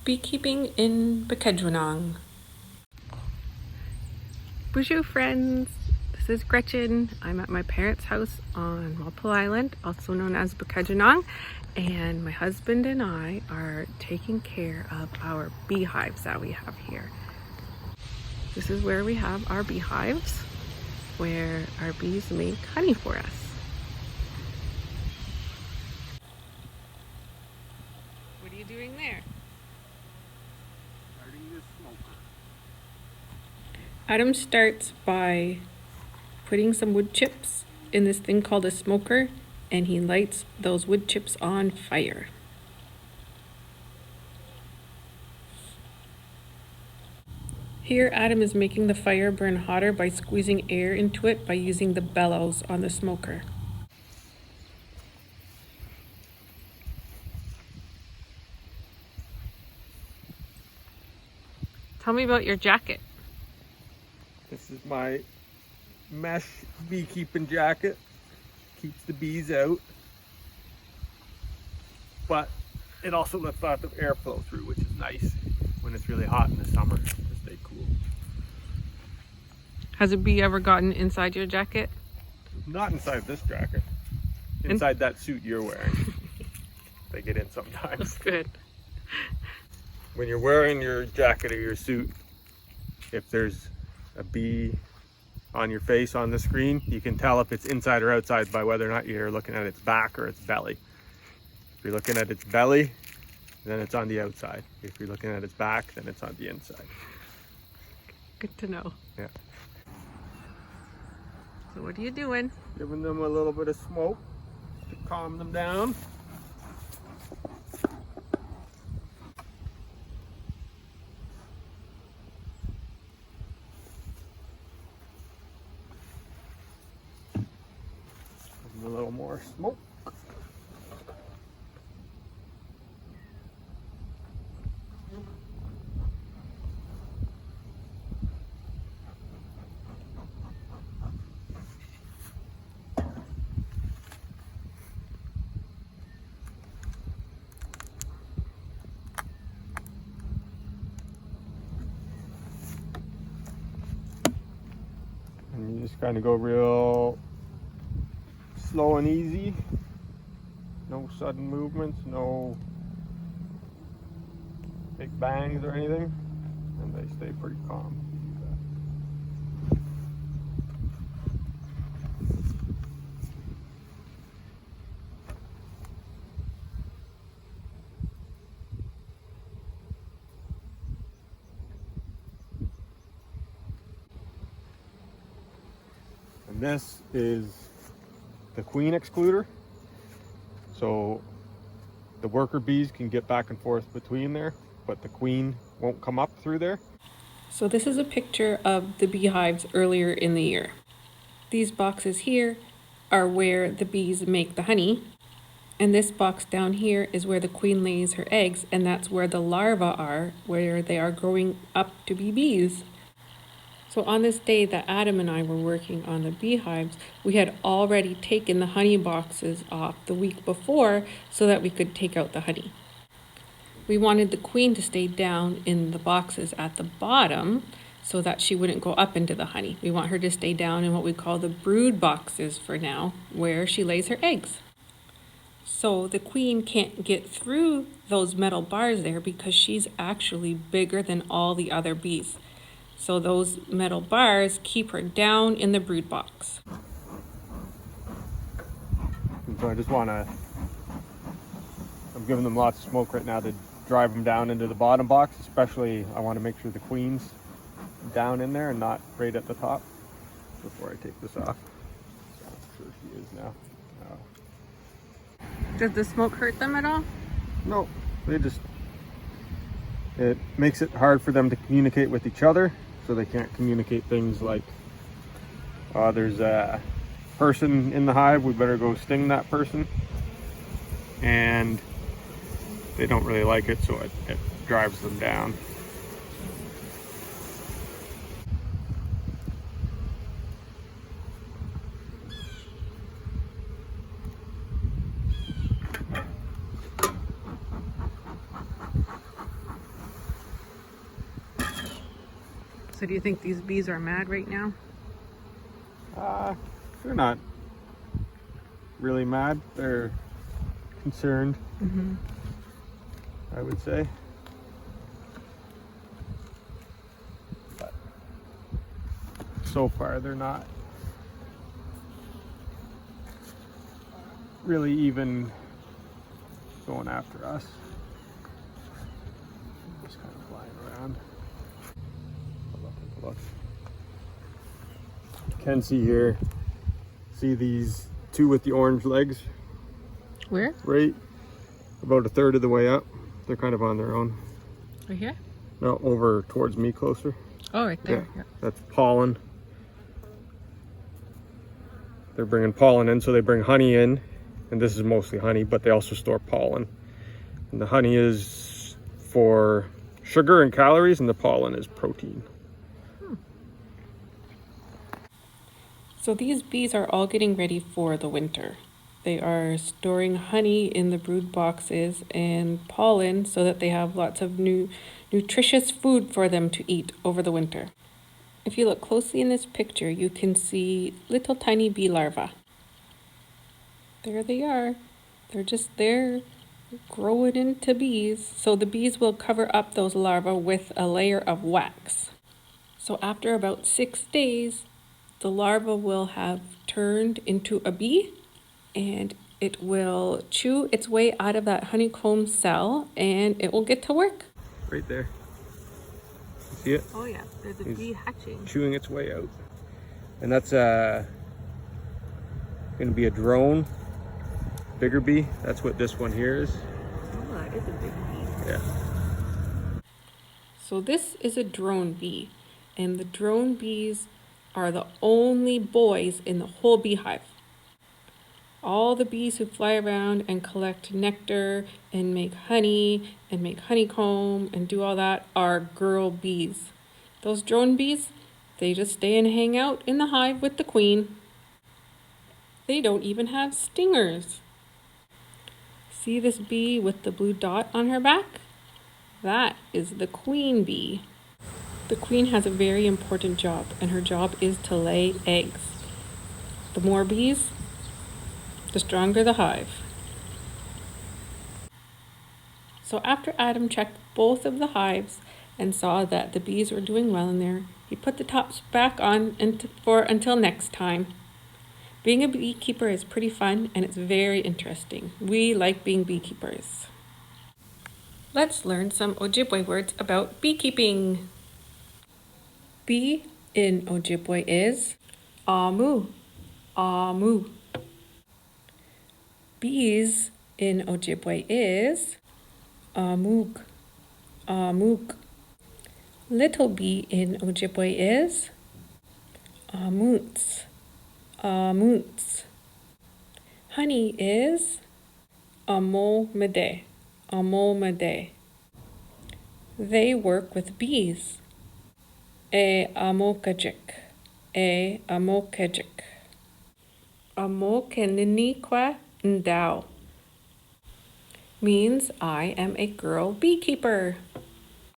Beekeeping in Bkejwanong. Bonjour friends, this is Gretchen. I'm at my parents' house on Walpole Island, also known as Bkejwanong, and my husband and I are taking care of our beehives that we have here. This is where we have our beehives, where our bees make honey for us. What are you doing there? Adam starts by putting some wood chips in this thing called a smoker, and he lights those wood chips on fire. Here Adam is making the fire burn hotter by squeezing air into it by using the bellows on the smoker. Tell me about your jacket. This is my mesh beekeeping jacket. Keeps the bees out, but it also lets lots of airflow through, which is nice when it's really hot in the summer to stay cool. Has a bee ever gotten inside your jacket? Not inside this jacket. Inside that suit you're wearing. They get in sometimes. That's good. When you're wearing your jacket or your suit, if there's a bee on your face on the screen, you can tell if it's inside or outside by whether or not you're looking at its back or its belly. If you're looking at its belly, then it's on the outside. If you're looking at its back, then it's on the inside. Good to know. Yeah. So what are you doing? Giving them a little bit of smoke to calm them down. A little more smoke. And you just kind of go real slow and easy, no sudden movements, no big bangs or anything, and they stay pretty calm. And this is the queen excluder, so the worker bees can get back and forth between there, but the queen won't come up through there. So this is a picture of the beehives earlier in the year. These boxes here are where the bees make the honey, and this box down here is where the queen lays her eggs, and that's where the larvae are, where they are growing up to be bees. So on this day that Adam and I were working on the beehives, we had already taken the honey boxes off the week before so that we could take out the honey. We wanted the queen to stay down in the boxes at the bottom so that she wouldn't go up into the honey. We want her to stay down in what we call the brood boxes for now, where she lays her eggs. So the queen can't get through those metal bars there because she's actually bigger than all the other bees. So those metal bars keep her down in the brood box. And so I'm giving them lots of smoke right now to drive them down into the bottom box, especially I want to make sure the queen's down in there and not right at the top before I take this off. So I'm sure she is now. Does the smoke hurt them at all? No, it makes it hard for them to communicate with each other, so they can't communicate things like, there's a person in the hive, we better go sting that person. And they don't really like it, so it drives them down. So do you think these bees are mad right now? They're not really mad. They're concerned, I would say. But so far, they're not really even going after us. Just kind of flying around. Look. You can see here, see these two with the orange legs? Where? Right about a third of the way up. They're kind of on their own. Right here? No, over towards me closer. Oh, right there. Yeah. That's pollen. They're bringing pollen in, so they bring honey in, and this is mostly honey, but they also store pollen. And the honey is for sugar and calories, and the pollen is protein. So these bees are all getting ready for the winter. They are storing honey in the brood boxes and pollen so that they have lots of nutritious food for them to eat over the winter. If you look closely in this picture, you can see little tiny bee larvae. There they are. They're just there growing into bees. So the bees will cover up those larvae with a layer of wax. So after about 6 days, the larva will have turned into a bee, and it will chew its way out of that honeycomb cell, and it will get to work. Right there. You see it? Oh yeah, there's a bee hatching. Chewing its way out. And that's going to be a drone, bigger bee. That's what this one here is. Oh, that is a big bee. Yeah. So this is a drone bee, and the drone bees are the only boys in the whole beehive. All the bees who fly around and collect nectar and make honey and make honeycomb and do all that are girl bees. Those drone bees, they just stay and hang out in the hive with the queen. They don't even have stingers. See this bee with the blue dot on her back? That is the queen bee. The queen has a very important job, and her job is to lay eggs. The more bees, the stronger the hive. So after Adam checked both of the hives and saw that the bees were doing well in there, he put the tops back on until next time. Being a beekeeper is pretty fun, and it's very interesting. We like being beekeepers. Let's learn some Ojibwe words about beekeeping. Bee in Ojibwe is amu, amu. Bees in Ojibwe is amug, amug. Little bee in Ojibwe is amunts, amunts. Honey is amomede, amomede. They work with bees. Amokajik, amokajik. Amokeniniqua ndao means I am a girl beekeeper.